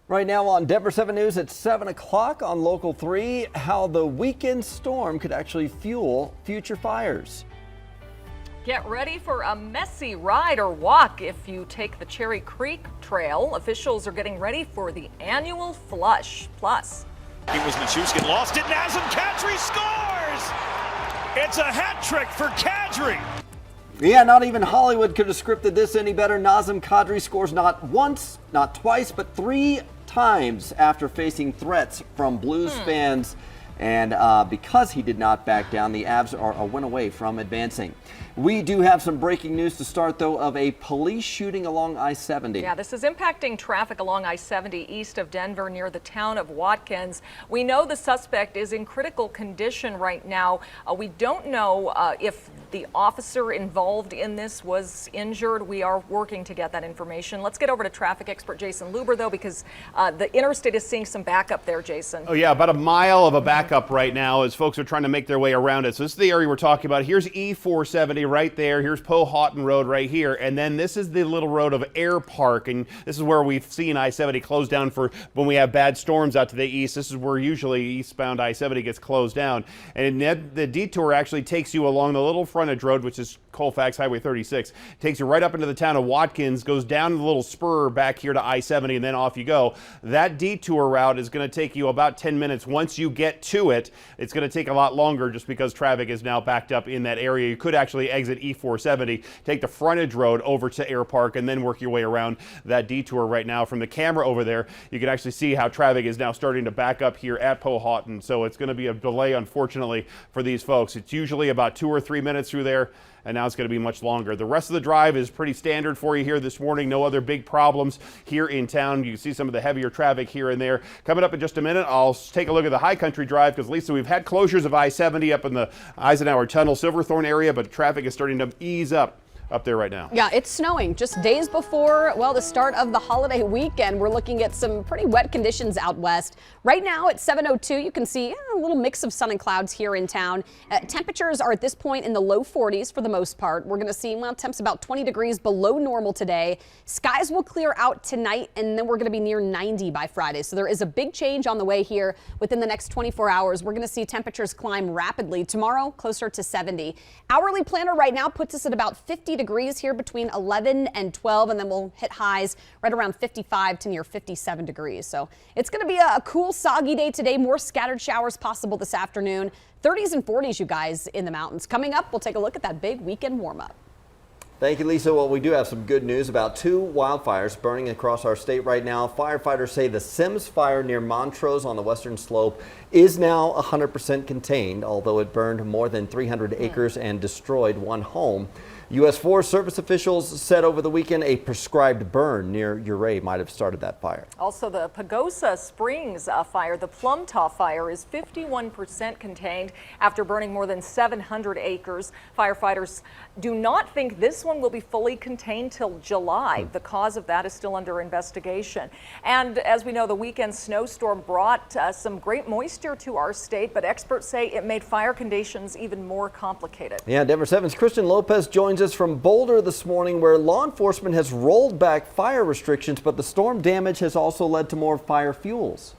Right now on Denver 7 News at 7 o'clock on Local 3, how the weekend storm could actually fuel future fires. Get ready for a messy ride or walk if you take the Cherry Creek Trail. Officials are getting ready for the annual flush. Plus, it was Nichushkin, lost it. Nazem Kadri scores! It's a hat trick for Kadri. Yeah, not even Hollywood could have scripted this any better. Nazem Kadri scores not once, not twice, but 3 times after facing threats from Blues fans. And because he did not back down, the Avs are a win away from advancing. We do have some breaking news to start, though, of a police shooting along I-70. Yeah, this is impacting traffic along I-70 east of Denver near the town of Watkins. We know the suspect is in critical condition right now. We don't know if the officer involved in this was injured. We are working to get that information. Let's get over to traffic expert Jason Luber, though, because the interstate is seeing some backup there, Jason. Oh, yeah, about a mile of a backup right now as folks are trying to make their way around it. So this is the area we're talking about. Here's E470 right there. Here's Powhatan Road right here. And then this is the little road of Air Park. And this is where we've seen I-70 closed down for when we have bad storms out to the east. This is where usually eastbound I-70 gets closed down. And the detour actually takes you along the little frontage road, which is Colfax Highway 36. Takes you right up into the town of Watkins, goes down the little spur back here to I-70, and then off you go. That detour route is going to take you about 10 minutes. Once you get to it, it's going to take a lot longer just because traffic is now backed up in that area. You could actually exit E470, take the frontage road over to Air Park, and then work your way around that detour right now. From the camera over there, you can actually see how traffic is now starting to back up here at Powhatan. So it's going to be a delay, unfortunately, for these folks. It's usually about 2 or 3 minutes through there, and now it's going to be much longer. The rest of the drive is pretty standard for you here this morning. No other big problems here in town. You can see some of the heavier traffic here and there. Coming up in just a minute, I'll take a look at the High Country Drive because, Lisa, we've had closures of I-70 up in the Eisenhower Tunnel, Silverthorne area, but traffic is starting to ease up there right now. Yeah, it's snowing just days before, well, the start of the holiday weekend. We're looking at some pretty wet conditions out west. Right now at 7:02, you can see a little mix of sun and clouds here in town. Temperatures are at this point in the low 40s for the most part. We're going to see, well, temps about 20 degrees below normal today. Skies will clear out tonight, and then we're going to be near 90 by Friday. So there is a big change on the way here within the next 24 hours. We're going to see temperatures climb rapidly. Tomorrow, closer to 70. Hourly planner right now puts us at about 50 degrees here between 11 and 12, and then we'll hit highs right around 55 to near 57 degrees. So it's going to be a cool, soggy day today. More scattered showers possible this afternoon. 30s and 40s, you guys, in the mountains. Coming up, we'll take a look at that big weekend warm-up. Thank you, Lisa. Well, we do have some good news about 2 wildfires burning across our state right now. Firefighters say the Sims fire near Montrose on the western slope is now 100% contained, although it burned more than 300 acres and destroyed 1 home. U.S. Forest Service officials said over the weekend a prescribed burn near Ouray might have started that fire. Also, the Pagosa Springs fire, the Plumtaw fire, is 51% contained after burning more than 700 acres. Firefighters do not think this one will be fully contained till July. The cause of that is still under investigation. And as we know, the weekend snowstorm brought some great moisture to our state, but experts say it made fire conditions even more complicated. Yeah, Denver 7's Christian Lopez joins us from Boulder this morning, where law enforcement has rolled back fire restrictions, but the storm damage has also led to more fire fuels.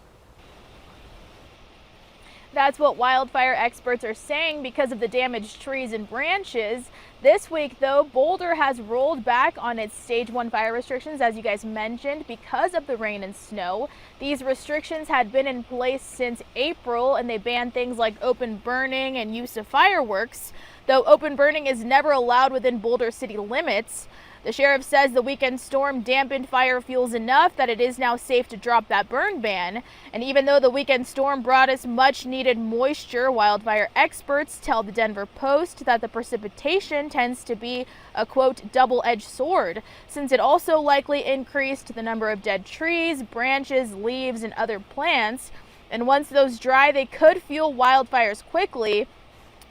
That's what wildfire experts are saying because of the damaged trees and branches. This week, though, Boulder has rolled back on its stage 1 fire restrictions, as you guys mentioned, because of the rain and snow. These restrictions had been in place since April, and they banned things like open burning and use of fireworks, though open burning is never allowed within Boulder city limits. The sheriff says the weekend storm dampened fire fuels enough that it is now safe to drop that burn ban. And even though the weekend storm brought us much needed moisture, wildfire experts tell the Denver Post that the precipitation tends to be a, quote, double-edged sword, since it also likely increased the number of dead trees, branches, leaves, and other plants. And once those dry, they could fuel wildfires quickly.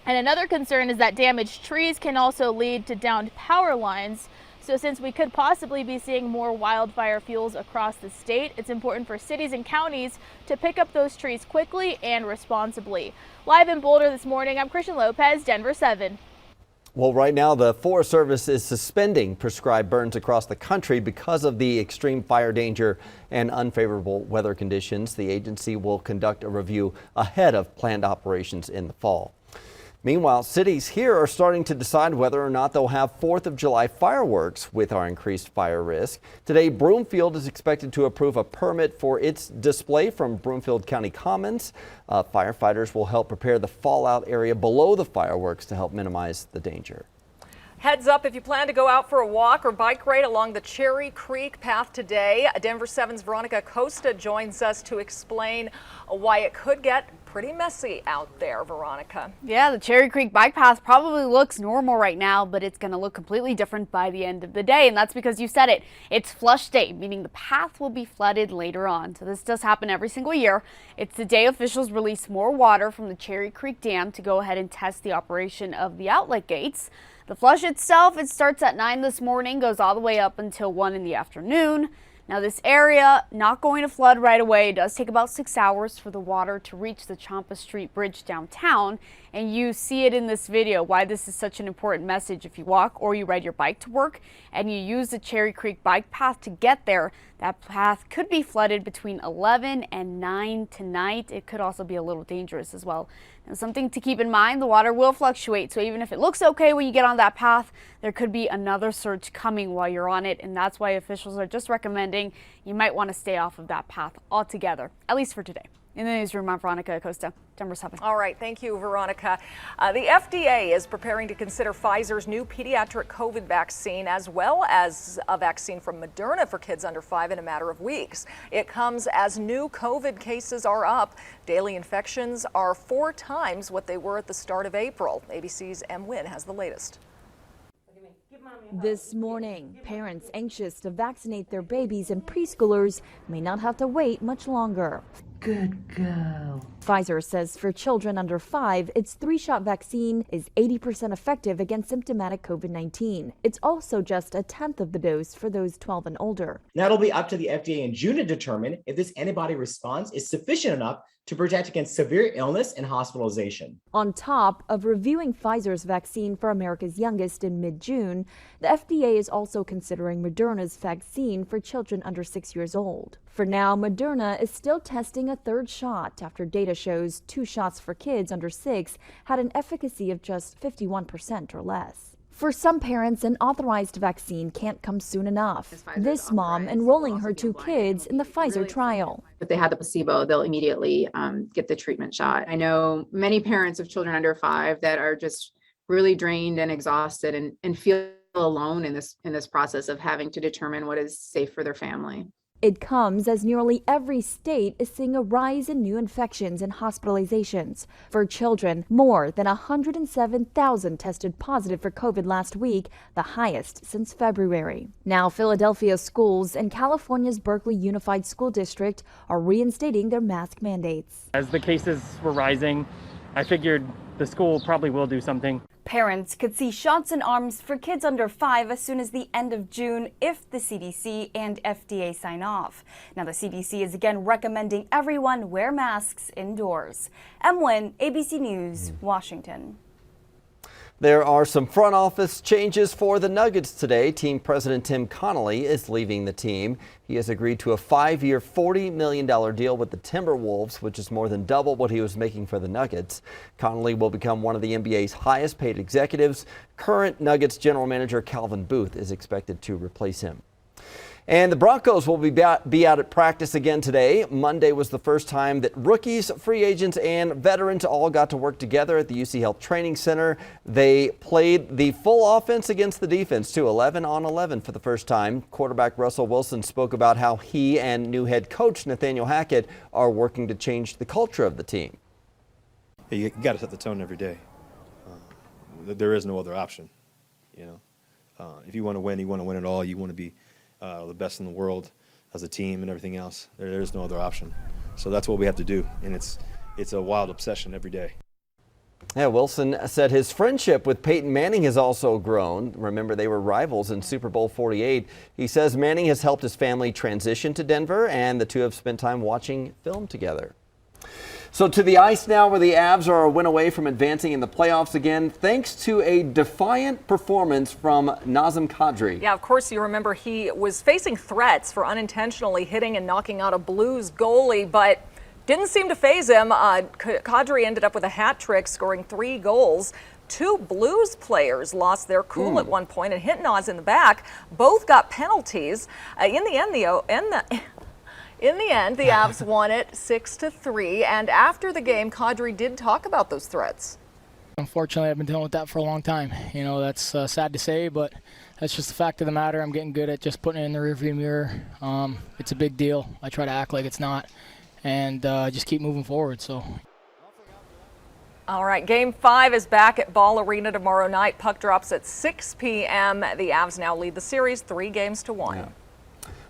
And another concern is that damaged trees can also lead to downed power lines. So since we could possibly be seeing more wildfire fuels across the state, it's important for cities and counties to pick up those trees quickly and responsibly. Live in Boulder this morning, I'm Christian Lopez, Denver 7. Well, right now the Forest Service is suspending prescribed burns across the country because of the extreme fire danger and unfavorable weather conditions. The agency will conduct a review ahead of planned operations in the fall. Meanwhile, cities here are starting to decide whether or not they'll have 4th of July fireworks with our increased fire risk. Today, Broomfield is expected to approve a permit for its display from Broomfield County Commons. Firefighters will help prepare the fallout area below the fireworks to help minimize the danger. Heads up if you plan to go out for a walk or bike ride along the Cherry Creek path today. Denver 7's Veronica Costa joins us to explain why it could get pretty messy out there. Veronica. Yeah, the Cherry Creek bike path probably looks normal right now, but it's going to look completely different by the end of the day. And that's because you said it. It's flush day, meaning the path will be flooded later on. So this does happen every single year. It's the day officials release more water from the Cherry Creek Dam to go ahead and test the operation of the outlet gates. The flush itself, it starts at 9 this morning, goes all the way up until 1 in the afternoon. Now this area not going to flood right away. It does take about 6 hours for the water to reach the Champa Street Bridge downtown. And you see it in this video why this is such an important message. If you walk or you ride your bike to work and you use the Cherry Creek bike path to get there, that path could be flooded between 11 and 9 tonight. It could also be a little dangerous as well. Now, something to keep in mind, the water will fluctuate. So even if it looks okay when you get on that path, there could be another surge coming while you're on it. And that's why officials are just recommending you might want to stay off of that path altogether, at least for today. In the newsroom, I'm Veronica Acosta, Denver 7. All right, thank you, Veronica. The FDA is preparing to consider Pfizer's new pediatric COVID vaccine as well as a vaccine from Moderna for kids under 5 in a matter of weeks. It comes as new COVID cases are up. Daily infections are 4 times what they were at the start of April. ABC's M. Wynn has the latest. This morning, parents anxious to vaccinate their babies and preschoolers may not have to wait much longer. Good girl. Pfizer says for children under 5, its 3-shot vaccine is 80% effective against symptomatic COVID-19. It's also just a tenth of the dose for those 12 and older. Now it'll be up to the FDA in June to determine if this antibody response is sufficient enough to protect against severe illness and hospitalization. On top of reviewing Pfizer's vaccine for America's youngest in mid-June, the FDA is also considering Moderna's vaccine for children under 6 years old. For now, Moderna is still testing a 3rd shot after data shows 2 shots for kids under 6 had an efficacy of just 51% or less. For some parents, an authorized vaccine can't come soon enough. This mom enrolling her 2 kids in the Pfizer trial. If they had the placebo, they'll immediately get the treatment shot. I know many parents of children under 5 that are just really drained and exhausted and feel alone in this process of having to determine what is safe for their family. It comes as nearly every state is seeing a rise in new infections and hospitalizations. For children, more than 107,000 tested positive for COVID last week, the highest since February. Now, Philadelphia schools and California's Berkeley Unified School District are reinstating their mask mandates. As the cases were rising, I figured the school probably will do something. Parents could see shots in arms for kids under 5 as soon as the end of June if the CDC and FDA sign off. Now the CDC is again recommending everyone wear masks indoors. M. Wynn, ABC News, Washington. There are some front office changes for the Nuggets today. Team president Tim Connolly is leaving the team. He has agreed to a 5-year, $40 million deal with the Timberwolves, which is more than double what he was making for the Nuggets. Connolly will become one of the NBA's highest paid executives. Current Nuggets general manager Calvin Booth is expected to replace him. And the Broncos will be out at practice again today. Monday was the first time that rookies, free agents, and veterans all got to work together at the UC Health Training Center. They played the full offense against the defense, too, 11 on 11 for the first time. Quarterback Russell Wilson spoke about how he and new head coach Nathaniel Hackett are working to change the culture of the team. You got to set the tone every day. There is no other option. If you want to win it all. You want to be the best in the world as a team and everything else. There's no other option. So that's what we have to do, and it's a wild obsession every day. Yeah, Wilson said his friendship with Peyton Manning has also grown. Remember, they were rivals in Super Bowl 48. He says Manning has helped his family transition to Denver, and the two have spent time watching film together. So to the ice now, where the Avs are a win away from advancing in the playoffs again, thanks to a defiant performance from Nazem Kadri. Yeah, of course, you remember he was facing threats for unintentionally hitting and knocking out a Blues goalie, but didn't seem to faze him. Kadri ended up with a hat trick, scoring 3 goals. 2 Blues players lost their cool at one point and hit Naz in the back. Both got penalties. In the end, the Avs won it 6-3. And after the game, Kadri did talk about those threats. Unfortunately, I've been dealing with that for a long time. You know, that's sad to say, but that's just the fact of the matter. I'm getting good at just putting it in the rearview mirror. It's a big deal. I try to act like it's not, and just keep moving forward. So. All right, Game 5 is back at Ball Arena tomorrow night. Puck drops at 6 p.m. The Avs now lead the series 3-1. Yeah.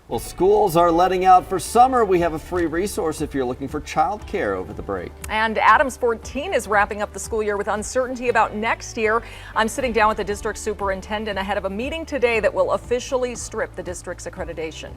Well, schools are letting out for summer. We have a free resource if you're looking for childcare over the break. And Adams 14 is wrapping up the school year with uncertainty about next year. I'm sitting down with the district superintendent ahead of a meeting today that will officially strip the district's accreditation.